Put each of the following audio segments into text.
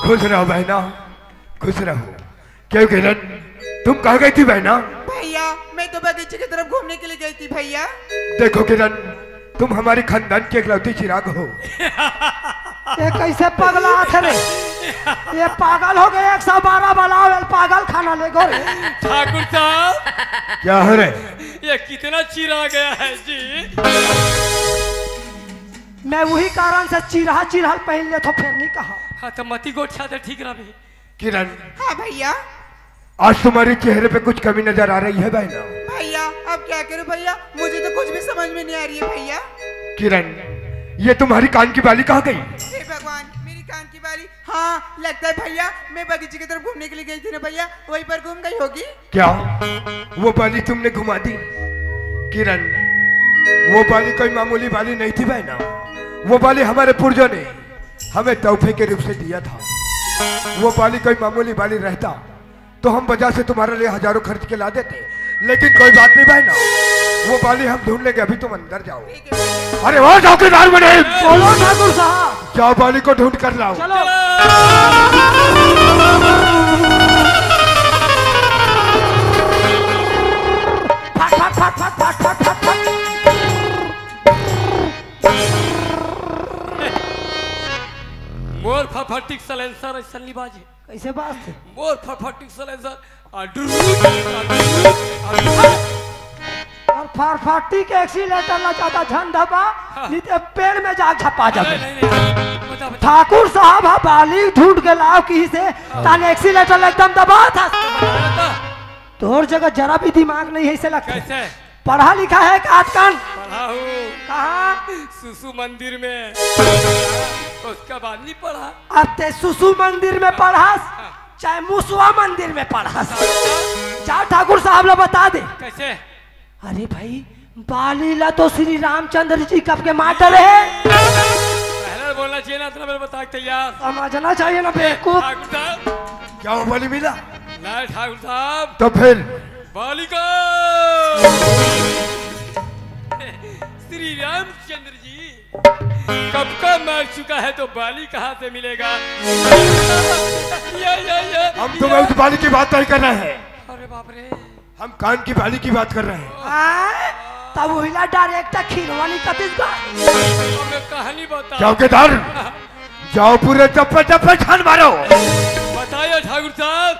खुश रहो बहना, खुश रहो। क्यों किरण, तुम कहाँ गई थी बहना? भैया मैं तो बगीचे की तरफ घूमने के लिए गई थी भैया। देखो किरण, तुम हमारी खानदान की इकलौती चिराग हो। ये कैसे पगला थे रे? ये पागल हो गए। 112 बनाओ, पागल खाना ले गो। ठाकुर साहब क्या हो रे? ये कितना चिरा गया है जी। मैं वही कारण से चिरहा चिरहल पहन ले तो फिर नहीं कहा। हाँ तो मती गोट छाते ठीक रहा। किरण, हाँ भैया। आज तुम्हारे चेहरे पे कुछ कमी नजर आ रही है बहना। भैया अब क्या करूं भैया, मुझे तो कुछ भी समझ में नहीं आ रही है भैया। किरण, ये तुम्हारी कान की बाली कहाँ गई? हे भगवान, मेरी कान की बाली। हाँ लगता है भैया मैं बगीचे की तरफ घूमने के लिए गई थी ना भैया, वहीं पर घूम गई होगी। क्या वो बाली तुमने घुमा दी? किरण, वो बाली कोई मामूली बाली नहीं थी बहना। वो बाली हमारे पूर्वजों ने हमें तोहफे के रूप से दिया था। वो बाली कोई मामूली बाली रहता तो हम बाजार से तुम्हारे लिए हजारों खर्च के ला देते, लेकिन कोई बात नहीं बहना, वो बाली हम ढूंढ लेंगे। अभी तुम अंदर जाओ। अरे वो चौकीदार बने, बोलो ठाकुर साहब। जाओ बाली को ढूंढ कर लाओ। चलो। फट फट फट फट फट फट फट फट। मोर फटफटिक सलेंसर सल्ली बाजी। कैसे बात है? मोर फटफटिक सलेंसर और फारफाटी के एक्सीलेटर ना ज्यादा झन धपा, नहीं तो पेड़ में जा छपा जाए। बता बता। ठाकुर साहब हा बाली ढूंढ के लाओ कहीं से, ताने एक्सीलेटर एकदम दबा था। तोर जगह जरा भी दिमाग नहीं है इसे लगता। कैसे पढ़ा लिखा है काटकान? पढ़ा हूँ। कहाँ? सुसु मंदिर में। उसका बाद नहीं पढ़ा। अब ते सुसु मंदिर में पढ़ास चाहे मुसवा मंदिर में पढ़ास, जा ठाकुर साहब ने बता दे। कैसे? अरे भाई बाली ला तो श्री रामचंद्र जी कब के माटर है। पहले बोलना चाहिए ना, इतना मेरे बता के तैयार। समझना चाहिए ना बेवकूफ। ठाकुर साहब क्या वो बाली मिला? नहीं ठाकुर साहब, तो फिर बालिका श्री रामचंद्र जी कब का मर चुका है तो बाली कहाँ से मिलेगा? ये हम तुम्हें उस बाली की बात नहीं कर रहे हैं, अरे बाप रे, हम कान की बाली की बात कर रहे हैं। तब वहीला डायरेक्ट खीरवानी कतिस का हमें कहानी बता। चौकीदार, जाओ पूरे चप्पे चप्पे छान मारो। बताइए ठाकुर साहब,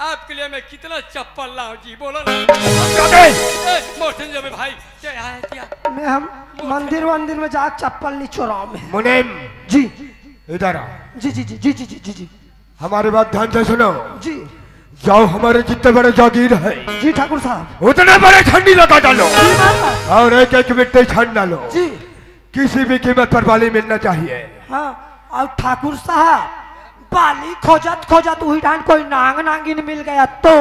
आपके लिए मैं कितना चप्पल लाऊं जी, बोलो ना। मोहसिन जब भाई क्या है क्या? मैं हम मंदिर में जा चप्पल नहीं चुराओ में। मुनीम जी इधर आ। जी जी जी जी जी जी जी जी हमारी बात ध्यान से सुनो। जी जाओ, हमारे जितने बड़े जागीर है जी ठाकुर साहब। उतने बड़े छंडी लगा डालो जी महाराज। और एक एक मिट्टी छान डालो। जी किसी भी कीमत पर बाली मिलना चाहिए। हाँ, और ठाकुर साहब बाली खोजत खोजत वही ढान कोई नांग नांगिन मिल गया तो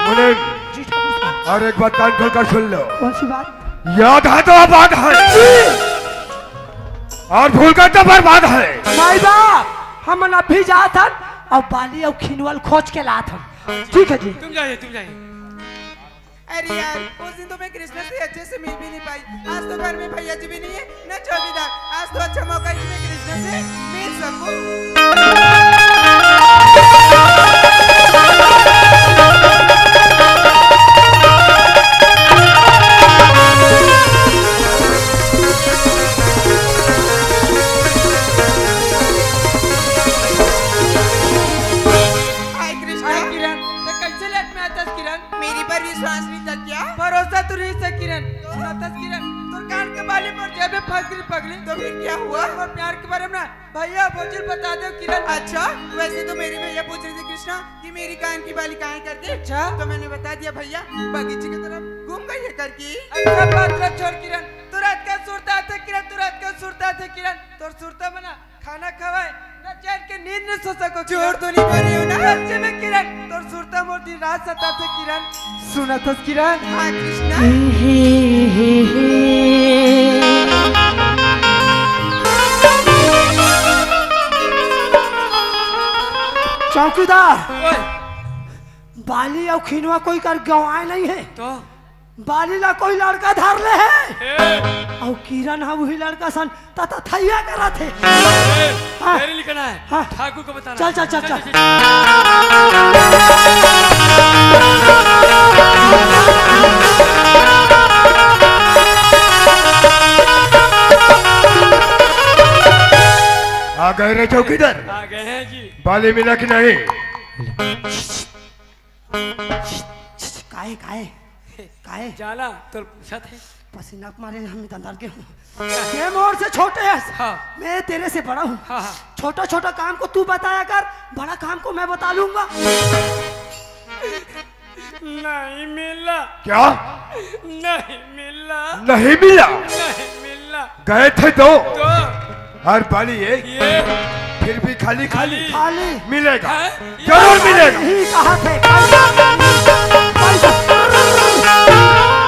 मुनीम, जी ठाकुर साहब। और एक बात कान खोल कर सुन लो। कौन सी बात? याद है तो आबाद है, और भूल कर तो बर्बाद है। माई बाप हम न भी जात हन और बाली और खिनवल खोज के लात हन। ठीक है जी। तुम जाइए तुम जाइए। अरे यार उस दिन तो मैं कृष्णा से अच्छे से मिल भी नहीं पाई। आज तो घर में भैया जी भी नहीं है न चौकीदार। आज तो अच्छा मौका है कि मैं कृष्णा से मिल सकूं। हाय कृष्णा। किरण तो कैसे लेट में आता किरण? मेरी पर विश्वास नहीं था क्या? भरोसा तो नहीं था किरण। सुनाता किरण तो कान के बाली पर जेब में फंस गई पगली। तो फिर क्या हुआ? और प्यार के बारे में ना भैया बोझिल बता दो किरण। अच्छा वैसे तो मेरे भैया पूछ रहे थे कृष्णा कि मेरी कान की बाली कहाँ करके। अच्छा तो मैंने बता दिया भैया बगीचे की तरफ घूम गई है करके। ऐसा बात ना छोड़ किरण। तुरंत का सुरता थे किरण, तुरंत का सुरता थे किरण। तो सुरता बना खाना खवाए न चैन के नींद न सो सको। चोर तो नहीं पा रही हो ना? सच्चे में किरण तो सुरता मोर दिन रात सता थे किरण। सुना था किरण? हाँ कृष्णा। चौकीदार, बाली और खिनवा कोई कर गवाए नहीं है, तो बाली ला कोई लड़का धर ले है ए, और किरण है वही लड़का सन तथा थैया करा थे। हाँ। तेरे लिखना है हाँ। ठाकुर को बताना। चल, चल, चल, चल। आ गए रे चौकीदार, आ गए हैं जी। बाली मिला कि नहीं? काहे काहे काहे जाला तो पूछा थे। पसीना मारे हम अंदर के हूँ, ये मोर से छोटे हैं। हाँ। मैं तेरे से बड़ा हूँ। हाँ, हाँ। छोटा छोटा काम को तू बताया कर, बड़ा काम को मैं बता लूंगा। नहीं मिला। क्या नहीं मिला। नहीं मिला? नहीं मिला। गए थे तो तो और बाली ये फिर भी खाली खाली खाली मिलेगा, है? जरूर मिलेगा। ही कहा थे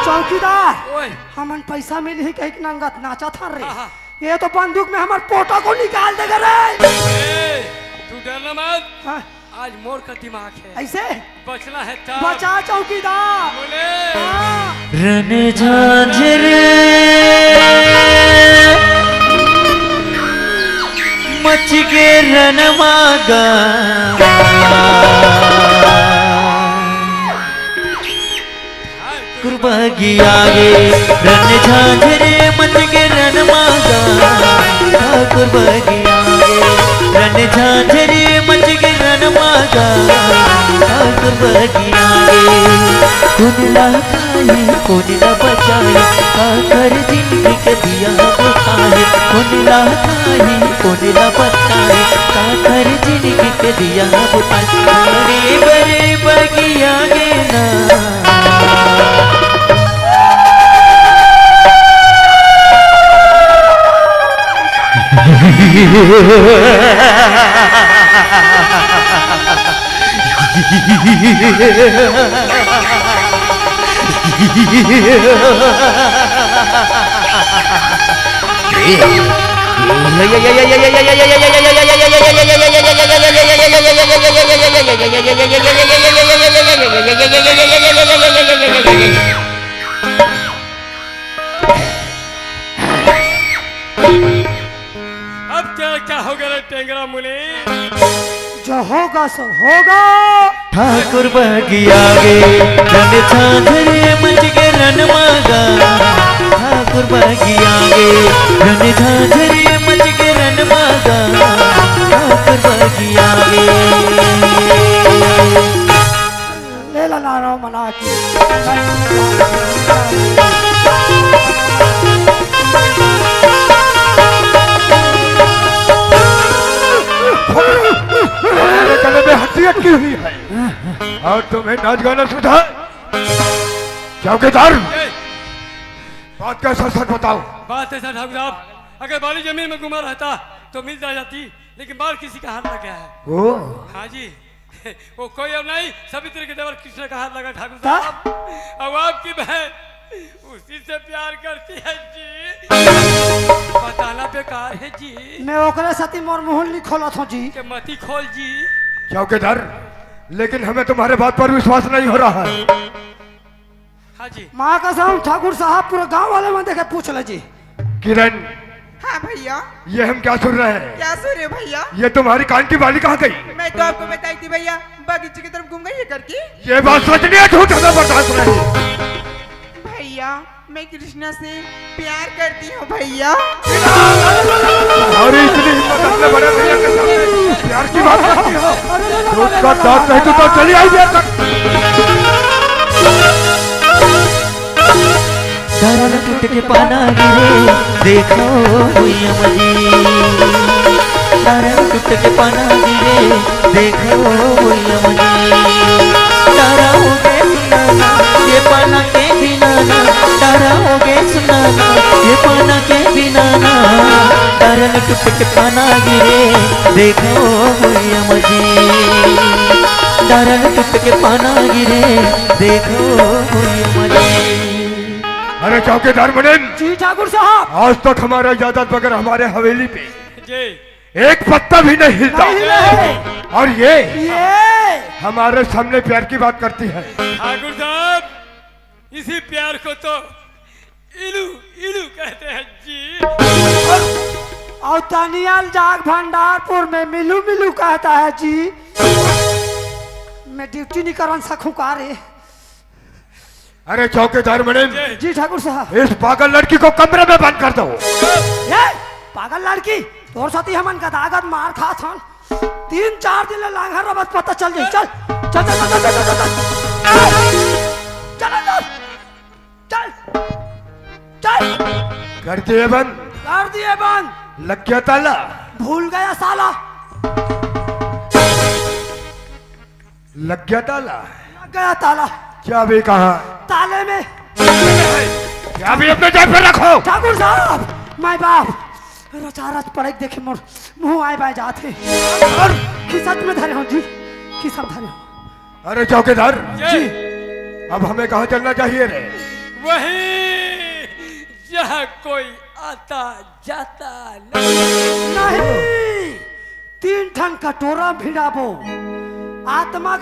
चौकीदार, ओए हमन पैसा मिली ही कहीं नंगत नाचा था रे। हाँ, हाँ। ये तो बंदूक में हमारे पोटा को निकाल देगा रे। ए, तू डरना मत। हाँ, आज मोर का दिमाग है, ऐसे बचना है तब। बचा चौकीदार। बोले हाँ। रन झांझर मच के रन मागा कुर्बागी आगे रन झांझर मच के रन मागा कुर्बागी आगे रन झांझर मच के रन मागा कुर्बागी आगे कौन ला खाए कौन ला बचाए आकर जिंदगी के दिया बुखाए कौन ला खाए कौन ला बचाए आकर जिंदगी के दिया बुखाए बड़े बड़े बगिया गे ना अब क्या होगा रे टेंगरा मुनि? जो होगा सो होगा। ठाकुर बगिया गे रन झांझर मच के रन मागा ठाकुर बगिया गे रन झांझर मच के रन मागा ठाकुर बगिया गे ले ला नारो मना की। मेरे गले में हड्डी अटकी हुई है और तुम्हें नाच गाना सुधा। चौकीदार, ए, बात का सच सच बताओ। बात है सर ठाकुर साहब, अगर बाली जमीन में गुमा रहता तो मिल जाती, लेकिन बाल किसी का हाथ लग गया है। ओ हाँ जी, वो कोई और नहीं, सवित्री के देवर कृष्ण का हाथ लगा ठाकुर साहब। अब आपकी बहन उसी से प्यार करती है जी। बताना बेकार है जी। मैं ओकरे साथी मोर मुहल नहीं खोला था जी। के मती खोल जी। चौकीदार, लेकिन हमें तुम्हारे बात पर विश्वास नहीं हो रहा है। हाँ जी। माँ का साहब ठाकुर साहब पूरे गांव वाले में देखे पूछ ले जी। किरण, हाँ भैया। ये हम क्या सुन रहे हैं? क्या सुन रहे हो भैया? ये तुम्हारी कान की बाली कहाँ गई? मैं तो आपको बताई थी भैया, बगीचे की तरफ घूम गई है करके। ये बात सच नहीं है, झूठ हमें बर्दाश्त नहीं। भैया मैं कृष्णा से प्यार करती हूँ भैया। और इतनी हिम्मत अपने बड़े भैया के सामने प्यार की बात करती हो? झूठ का दांत नहीं तो चली आई देर तक। तारा टूट के पाना गिरे देखो भैया मजी तारा टूट के पाना गिरे देखो भैया मजी तारा हो गए सुनाना ये पाना के बिना ना तारा हो गए सुनाना ये पाना के बिना ना तारा टूट के पाना गिरे देखो भैया मजी तारा टूट के पाना गिरे देखो भैया मजी। अरे चौकीदार मुनीम जी ठाकुर साहब। आज तक हमारा इजाजत बगैर हमारे हवेली पे जी एक पत्ता भी नहीं हिलता। नहीं हिले। और ये ये हमारे सामने प्यार की बात करती है। ठाकुर साहब, इसी प्यार को तो इलू इलू कहते हैं जी। और तानियाल जाग भंडारपुर में मिलू मिलू कहता है जी। मैं ड्यूटी नहीं करवा सकूं का रे। अरे चौकीदार मैडम, जी ठाकुर साहब। इस पागल लड़की को कमरे में बंद कर दो। ये पागल लड़की तोर साथी हमन का दागत मार खा था। 3-4 दिन लांघा रबत पता चल जाई। चल चल चल चल चल चल चल चल चल कर दिए बंद। कर दिए बंद। लग गया ताला। भूल गया साला। लग गया ताला। लग गया ताला। चाबी कहाँ? ताले में। चाबी अपने जेब पे रखो। ठाकुर साहब, माय बाप रचारच पड़े देखे मोर मुंह आए बाय जाते और खिसत में धरे हो जी। खिसत धरे हो। अरे चौकीदार जी, अब हमें कहाँ चलना चाहिए रे? वही जहाँ कोई आता जाता नहीं। 3 ठन कटोरा भिड़ाबो। आत्मा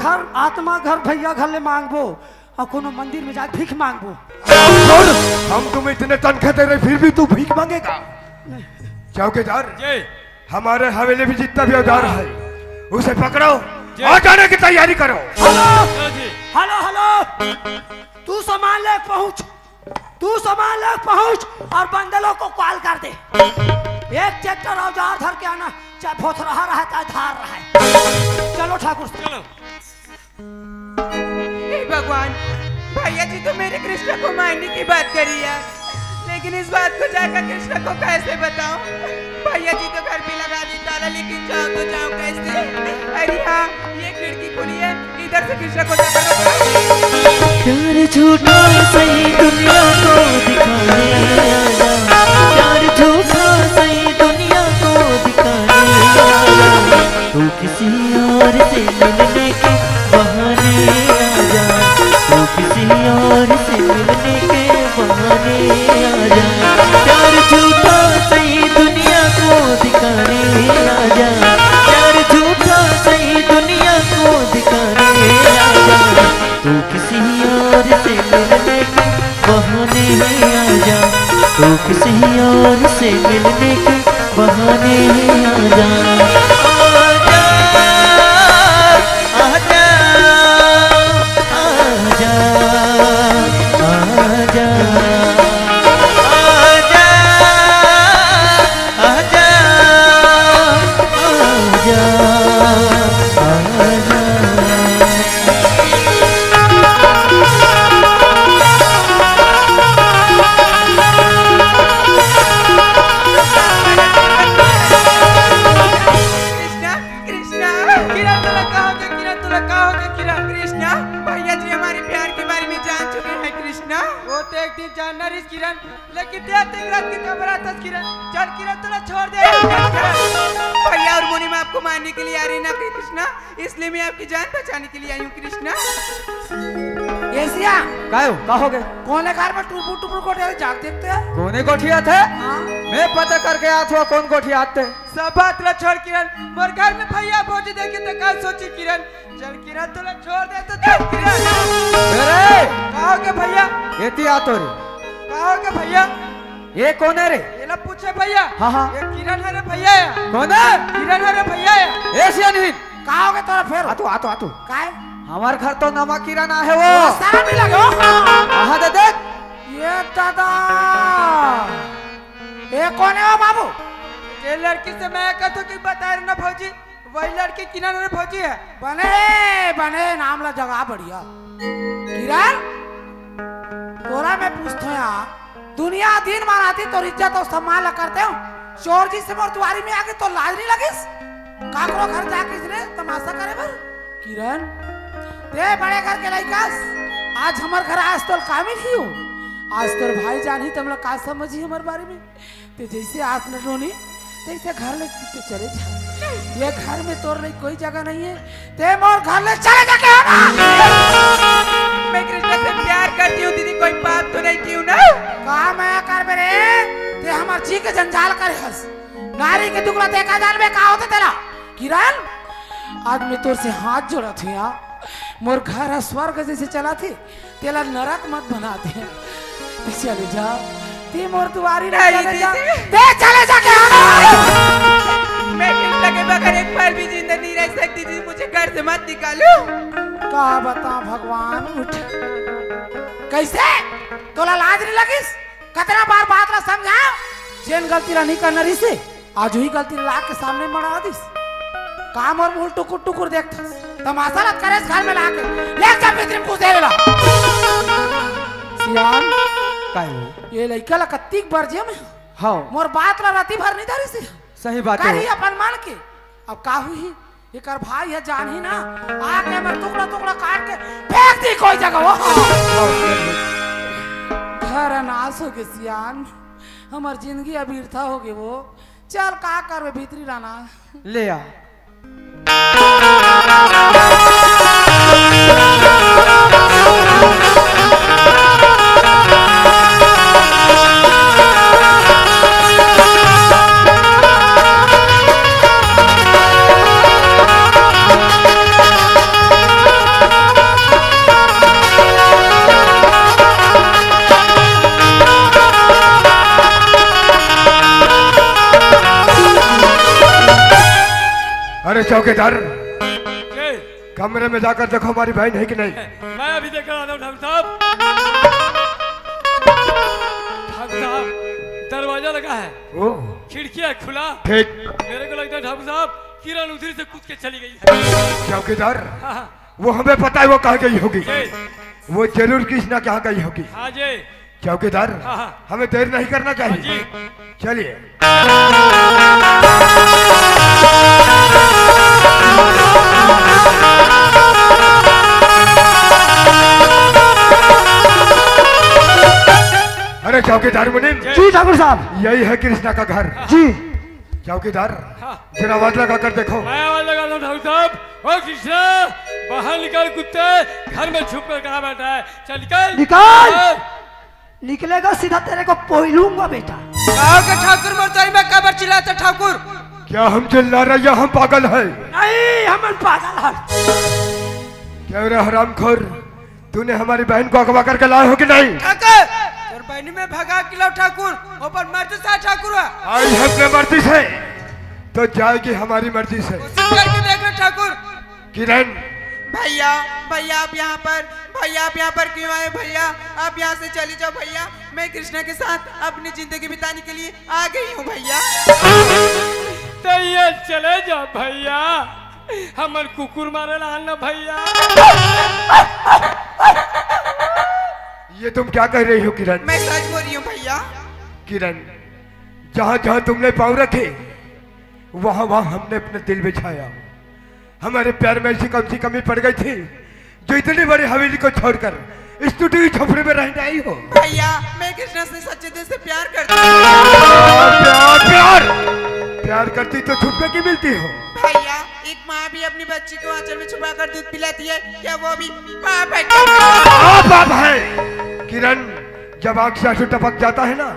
घर भैया घर ले मांगबो और कोनो मंदिर में जाके भीख मांगबो। हम तुम्हें इतने तनख्वाह दे रहे फिर भी तू भीख मांगेगा? चौकीदार जी, हमारे हवेली में जितना भी औजार है उसे पकड़ो और जाने की तैयारी करो। हेलो जी, हेलो हेलो, तू सामान ले पहुंच। तू सामान ले पहुंच और बंदलों को कॉल कर दे। एक ट्रैक्टर औजार धर के आना, चाहे फोथ रहा है चाहे धार रहा है। चलो ठाकुर चलो। हे भगवान, भैया जी तो मेरे कृष्ण को मारने की बात करी यार, लेकिन इस बात को जाकर कृष्ण को कैसे बताऊं? भैया जी तो घर पे लगा दी ताला, लेकिन जाओ तो जाओ कैसे? अरे हाँ, ये खिड़की खुली है, इधर से कृष्ण को प्यार झूठा सही दुनिया को दिखाने आया। प्यार झूठा सही दुनिया को दिखाने आया। तू किसी और से मिलने के बहाने आजा। तू किसी और से मिलने के बहाने आजा। प्यार झूठा सही दुनिया को दिखाने आजा। प्यार झूठा सही दुनिया को दिखाने आजा। तू किसी और से मिलने के बहाने आजा। तू किसी और से मिलने के बहाने आजा। आजा आजा आजा आजा आजा आजा आजा। किरण, लेकिन रात की खबर आता किरण। चल किरण, तुला छोड़ दे। भैया और मोनी में आपको मारने के लिए आ रही ना कृष्णा, इसलिए मैं आपकी जान बचाने के लिए आई हूँ कृष्णा। एशिया कायो कहोगे कोने घर में टुपुर टुपुर कोठे जाग देखते हैं। कोने कोठिया थे? मैं पता करके आया था कौन कोठिया आते। सब बात ला छोड़ किरण, मोर घर में भैया भौजी देखे तो कल सोची किरण। चल किरण, तुला छोड़ दे तो चल किरण। अरे कहोगे भैया? एती आतो रे। कहोगे भैया? ये कौन है रे? ये ला पूछे भैया। हाँ हाँ, ये किरण है रे भैया। कौन है? किरण है रे भैया। एशिया नहीं कहोगे तोरा फिर? आतो आतो आतो। काय हमार घर तो नवा किराना है वो। सारा मिला गो। हाँ दे देख। ये दादा, ये कौन है वो बाबू? ये लड़की से मैं कहता कि बता रहे ना भौजी, वही लड़की किरण रे भौजी है। बने बने नाम ला जगह बढ़िया। किरण, तोरा मैं पूछते यार, दुनिया दिन मानाती तो इज्जत और सम्मान ला करते हो। चोर जी से मोर तुम्हारी में आके तो लाज नहीं लगिस? काकरो घर जाके इसने तमाशा करे बर? किरण, ते बड़े घर के लइकास, आज हमार घर आज तो कामिल ही हो। आज तोर भाई जान ही तुम लोग का समझी हमारे बारे में। ते जैसे आज न रोनी तैसे घर ले के चले जा। ये घर में तोर नहीं कोई जगह नहीं है। ते मोर घर ले चले जाके हो ना। मैं कृष्णा से प्यार करती हूँ दीदी, कोई पाप तो नहीं की हूँ ना? का मैं कर मेरे ते हमार जी के जंजाल करे हस। नारी के टुकड़ा देखा जाल में का होता तेरा किरण आज मैं तोर से हाथ जोड़ा थी यार मोर घर स्वर्ग जैसे चला थी तेला नरक मत बना दे ते चले जा ते मोर दुआरी ना चले जा ते चले जा के मैं कृष्णा के बगैर एक पल भी जिंदा नहीं रह सकती थी मुझे घर से मत निकालो का बता भगवान उठ कैसे तोला लाज नहीं लगिस कितना बार बात ला समझा जेन गलती ला नहीं करना रही से आज ही गलती ला के सामने मना दिस काम और मुंह टुकुर टुकुर देखता तमाशा लत करे घर में लाके ले जा भीतर घुस देला सियान काहे ये लइका ला कत्तिक बरजे में हां मोर बात ला राती भर नहीं धरी से सही बात करी है अपन मान के अब का हुई ये कर भाई है जान ही ना आके मैं टुकड़ा टुकड़ा काट के फेंक दी कोई जगह वो घर नाश हो गए सियान हमार जिंदगी अबीरथा हो गई वो चल का करवे भीतरी रहना ले आ अरे चौकीदार ए, कमरे में जाकर देखो हमारी बहन है कि नहीं। मैं अभी देख रहा था ठाकुर साहब। ठाकुर साहब दरवाजा लगा है, ओ खिड़की है खुला। ठीक। मेरे को लगता है ठाकुर साहब किरण उधर से कूद के चली गई है। चौकीदार हाँ, वो हमें पता है वो कहाँ गई होगी। जी। वो जरूर कृष्णा कहाँ गई होगी। हाँ जी। चौकीदार हाँ। हमें देर नहीं करना हाँ चाहिए। जी। चलिए। अरे चौकीदार मुनीम। जी ठाकुर साहब। यही है कृष्णा का घर। जी चौकीदार हाँ। जरा आवाज लगा कर देखो। मैं आवाज लगा रहा हूँ ठाकुर साहब। ओ कृष्णा बाहर निकल कुत्ते, घर में छुप कर कहाँ बैठा है? चल निकल। निकल। निकलेगा सीधा तेरे को पोइलूंगा बेटा। आओ के ठाकुर मरताई में कबर चिल्लाता ठाकुर। क्या हम चिल्ला रहे या हम पागल है? नहीं हम पागल है। क्या रे हरामखोर, तूने हमारी बहन को अगवा करके लाए हो कि नहीं? ठाकुर तोर बहनी में भगा के लाओ ठाकुर, ऊपर मर्द सा ठाकुर हुआ। आई है अपने मर्जी से तो जाएगी हमारी मर्जी से। कोशिश करके देख लो ठाकुर। किरण भैया भैया आप यहाँ पर, भैया आप यहाँ पर क्यों आए? भैया आप यहाँ से चली जाओ भैया, मैं कृष्णा के साथ अपनी जिंदगी बिताने के लिए आ गई हूँ भैया। तो ये चले जाओ भैया, हमर कुकुर मारे ना भैया। ये तुम क्या कह रही हो किरण? मैं सच बोल रही हूँ भैया। किरण जहाँ जहाँ तुमने पाँव रखे वहाँ वहाँ हमने अपने दिल बिछाया। हमारे प्यार में ऐसी कौन सी कमी पड़ गई थी जो इतनी बड़ी हवेली को छोड़कर इस टूटी हुई झोपड़ी में रहने आई हो? भैया मैं कृष्णा से सच्चे दिल से प्यार करती हूँ। प्यार प्यार प्यार करती तो छुपके की मिलती हो। भैया एक माँ भी अपनी बच्ची को आंचल में छुपा कर दूध पिलाती है, क्या वो भी पाप है? पाप है किरण, जब आंख से आंसू टपक जाता है ना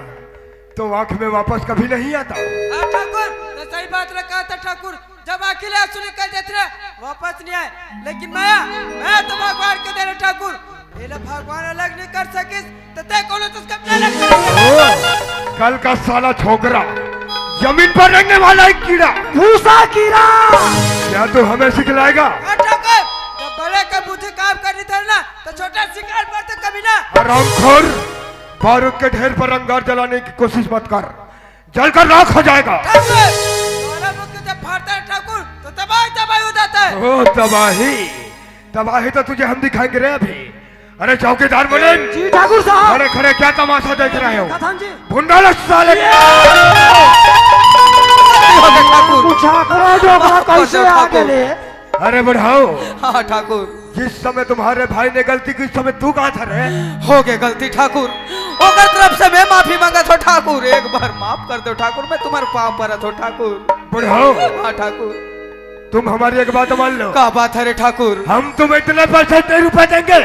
तो आंख में वापस कभी नहीं आता। ठाकुर तो सही बात रखा था ठाकुर, जब अकेले आंसू निकल जाते रहे वापस नहीं आए, लेकिन मैं तो भगवान के दे रहे ठाकुर। ये लोग भगवान अलग नहीं कर सकिस तो ते कोनो तो उसका क्या अलग करेंगे? कल का साला छोकरा जमीन पर रहने वाला एक कीड़ा, भूसा कीड़ा। क्या तू हमें सिखलाएगा? ठाकुर जब बड़े का बुद्धि काम करनी था ना तो छोटा शिकार पर तो कभी ना। हरामखोर, बारूद के ढेर पर अंगार जलाने की कोशिश मत कर, जलकर राख हो जाएगा। जब फाड़ता है ठाकुर तो तबाही तबाही हो जाता है। ओ तबाही तबाही तो तुझे हम दिखाएंगे रे अभी। अरे चौकीदार मुनीम। जी ठाकुर साहब। खड़े खड़े क्या तमाशा देख रहे हो? कथन जी। भुंडा साले। कैसे आ गए? अरे बढ़ाओ। हाँ ठाकुर। जिस समय तुम्हारे भाई ने गलती की उस समय तू कहाँ था रे? हो गए गलती ठाकुर, ओकर तरफ से मैं माफी मांगा था ठाकुर। एक बार माफ कर दो ठाकुर, मैं तुम्हारे पाँव पर था ठाकुर। बढ़ाओ। हाँ ठाकुर। तुम हमारी एक बात मान लो। क्या बात है रे ठाकुर? हम तुम्हें इतने पैसे 3 रुपए देंगे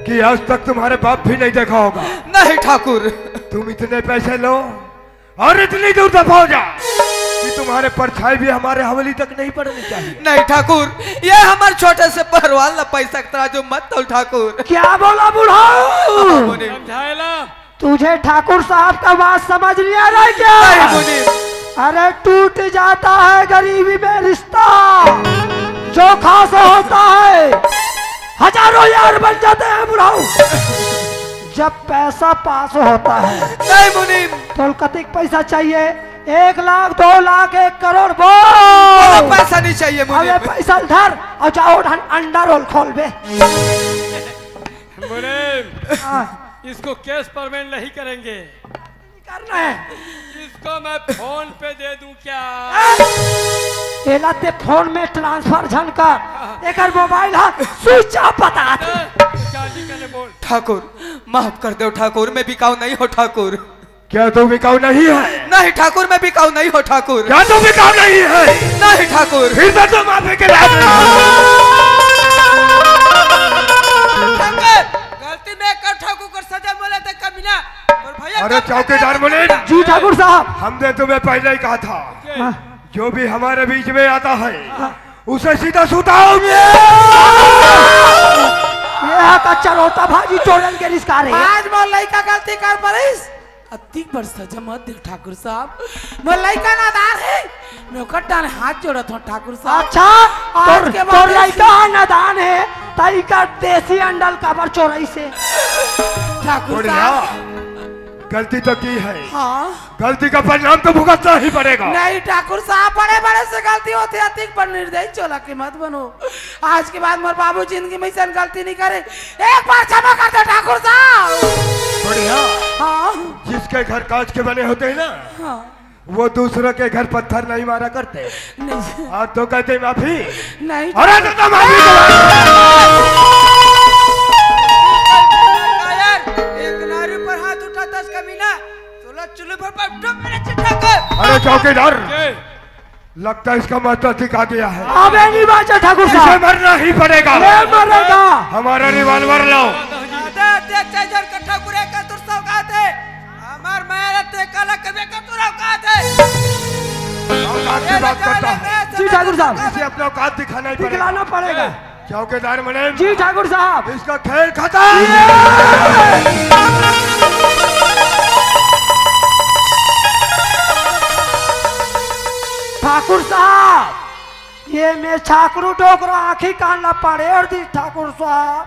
कि आज तक तुम्हारे बाप भी नहीं देखा होगा। नहीं ठाकुर। तुम इतने पैसे लो और इतनी दूर दफा हो जा। कि तुम्हारे परछाई भी हमारे हवेली तक नहीं पड़नी चाहिए। नहीं ठाकुर, ये हमारे छोटे से पहरवाल न पै सकता जो मत तो ठाकुर। क्या बोला बुढ़ाऊ? समझाएला तुझे ठाकुर साहब का बात समझ नहीं आ रहा है क्या? नहीं मुनीम। अरे टूट जाता है गरीबी में रिश्ता, जो खास होता है हजारों यार बन जाते हैं बुढ़ाऊ। जब पैसा पास होता है नहीं मुनीम, तो कतिक पैसा चाहिए? 1 लाख 2 लाख 1 करोड़ बोल। पैसा नहीं चाहिए मुनीम। अबे पैसा धर और जाओ अंडा रोल खोल बे। मुनीम, इसको कैश पेमेंट नहीं करेंगे, करना है इसको मैं फोन पे दे दूं क्या? एलाते फोन में ट्रांसफर झनकर एक मोबाइल है स्विच ऑफ बता दे। बोल ठाकुर माफ कर दो ठाकुर, मैं बिकाऊ नहीं हो ठाकुर। क्या तुम बिकाऊ नहीं है? नहीं ठाकुर, मैं बिकाऊ नहीं हो ठाकुर। क्या तुम बिकाऊ नहीं है? नहीं ठाकुर। फिर तो तुम माफी के लायक गलती में कर ठाकुर को सजा मिला था कभी ना। अरे चौकीदार मुनीम जी ठाकुर साहब, हमने तुम्हें पहले ही कहा था जो भी हमारे बीच में आता है उसे सीधा सुताओ। ये कच्चा रोता भाजी चोरन के रिश्ता रे। आज मोर लइका गलती कर परिस अतिक बड़ सजा मत दे ठाकुर साहब। मोर लइका नादान है, मैं ओकर डाले हाथ जोड़त हूं ठाकुर साहब। अच्छा और के बाद लइका नादान है तई का देसी अंडल काबर चोरई से। ठाकुर साहब गलती तो की है, हाँ गलती का परिणाम तो भुगतना ही पड़ेगा। नहीं ठाकुर साहब, बड़े बड़े से गलती होती है, अधिक पर निर्दयी चोला के मत बनो। आज के बाद मोर बाबू जिंदगी में ऐसा गलती नहीं करे, एक बार क्षमा कर दो ठाकुर साहब। बढ़िया। हाँ जिसके घर कांच के बने होते हैं ना, हाँ वो दूसरों के घर पत्थर नहीं मारा करते। नहीं आज तो कहते माफी। नहीं अरे तो माफी अरे चौकीदार, लगता है इसका महत्व दिखा गया है। अबे नहीं बाचा ठाकुर इसे साहब, मरना ही पड़ेगा। मरेगा। हमारा रिवॉल्वर लाओ। औकात की बात करता है। जी ठाकुर साहब, इसे अपना औकात दिखाना ही दिखलाना पड़ेगा। चौकीदार मुनीम जी ठाकुर साहब, इसका खेल खत्म। ठाकुर साहब, ये मैं छाकरू डोकरो आँखी कानना पड़े और दी ठाकुर साहब।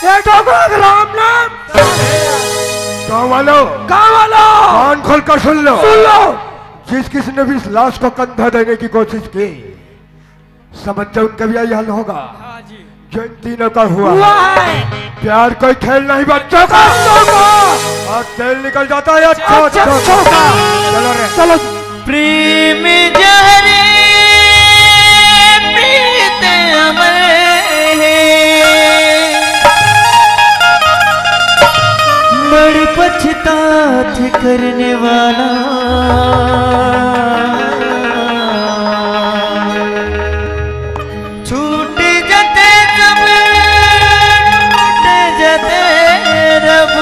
ये डोकरो राम नाम। गाँव वालों कान खोल कर सुन लो। जिस किसी ने भी इस लाश को कंधा देने की कोशिश की, समझ जाओ उनका भी यही हाल होगा जो इन तीनों का हुआ है। प्यार कोई खेल नहीं बच्चों का। और तेल निकल जाता है अच्छा चलो रे चलो। प्रेम जहरे प्रीत अमर है, बड़ पछतात करने वाला। छूट जाते जब टूट जाते रब,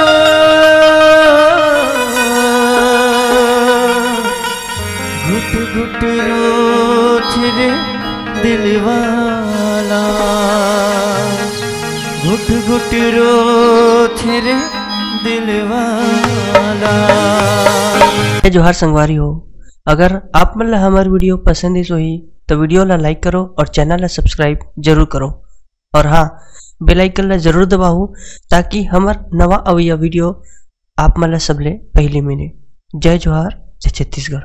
घुट घुट रोछ रे दिलवाला, घुट घुट रोछ रे दिलवाला। जोहार संगवारी हो, अगर आप मन ला हमार वीडियो पसंद ही सोही तो वीडियो ला लाइक करो और चैनल ला सब्सक्राइब जरूर करो। और हाँ, बेल आइकन ला जरूर दबाओ ताकि हमार नवा अवैया वीडियो आप मन ला सबले पहले मिले। जय जोहार, जय छत्तीसगढ़।